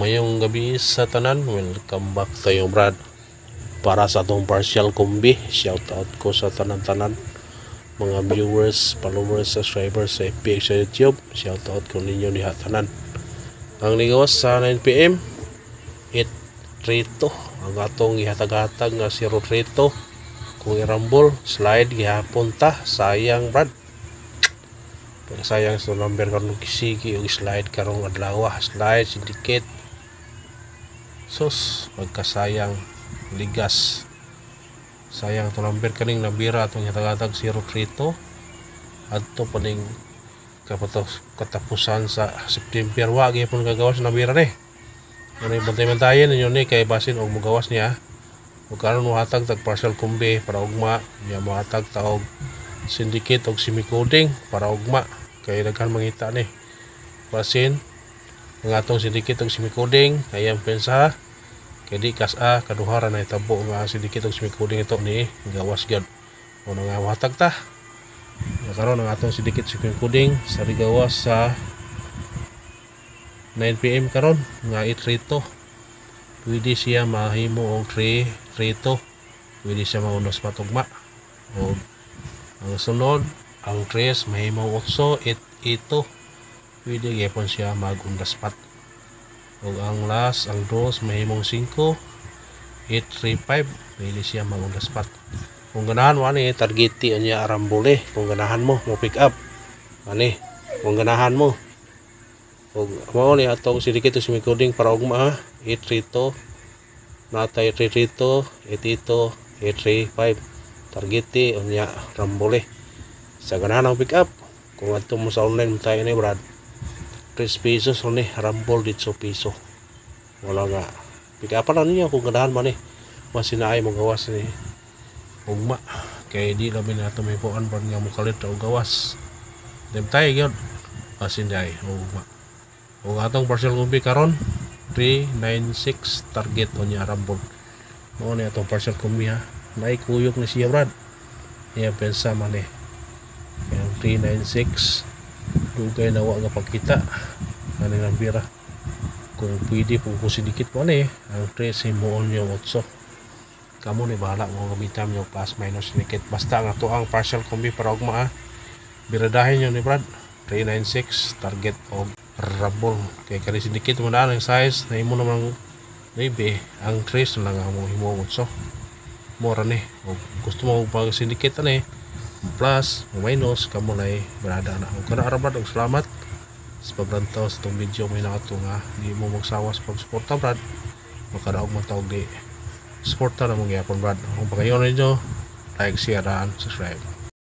Mayong gabi sa tanan, welcome back tayo Brad. Para sa atong partial kumbi, shout out ko sa tanan-tanan mga viewers, followers, subscribers sa FPX sa YouTube. Shout out ko ninyo ni tanan. Ang ligawas sa 9 PM, 8-3 ang atong ihatag-hatag nga si Rodrito. Kung irambol, slide gihapon ta, sayang Brad. Sayang sa number karong kisigi o slide karong adlaw, slide syndicate. Sus, pagkasayang ligas. Sayang to number kaning nabira atong hatag-hatag si Rodrito. Adto paning katapusan sa September wa gyapon kagawas nabira ni. Ano bantay-bantayan ninyo ni kay basin og mogawas niya. Ug karon mo hatag tag partial kumbi para ugma, niya mo hatag taog syndicate og semi-coding para ugma kay daghan mangita ni. Basin ang atong syndicate og semi-coding ayang pensa kay di kas-a kaduhara na itabo nga syndicate og semi-coding ito ni gawas gyud. O nga hatag ta. Karon ang atong syndicate semi-coding sa gawas sa 9 PM karon nga itrito. Pwede siya mahimo og 3-3. Pwede siya maunos patugma. O ang sunod ang 3 mahimo 8-8. Pwede gyapon siya mag-undaspat. Ug ang last ang 2 mahimong 5-8-3-5. Pwede siya mag-undaspat. Kung ganahan mo ani targeti anya arambole, kung ganahan mo pick up. Ani, kung ganahan mo. Ug mao ni atong syndicate semi-coding para ugma 8-3 natay 3-3 8-8 8-3-5 targeti anya rambole. Sa ganahan ang pick up kung adto mo sa online mo tayo ni Brad 3 pesos ni rambol dito piso wala nga pick up na ninyo kung ganahan man ni masinaay mo gawas ni ugma kay di labi na ito may puan pa nga mo kalit o gawas dem tayo yun masinaay ugma o atong partial kumbi karon 396 target nya rambol mo ni atong partial kumbi ha naikuyok ni siya Brad iya pensa man eh yang 396 dugay na wa nga pagkita ano ang bira kung pwede po syndicate mo ni ang 3 simuon yung 8 kamo ni bahala mo gamitam yung plus minus syndicate basta nga to ang partial kumbi para ugma biradahin nyo ni Brad 396 target og rambol kay kani syndicate mo na ang size na imo namang maybe ang 3 na lang mo himo 8 mura ni o gusto mo pag syndicate ani plus minus kamo nay berada na og kana Brad og salamat sa paglantaw sa itong video may nakato nga di mo magsawas pag suporta Brad makadaog man tawag di suporta na mong yapon Brad kung pagayon ninyo like, share, and subscribe.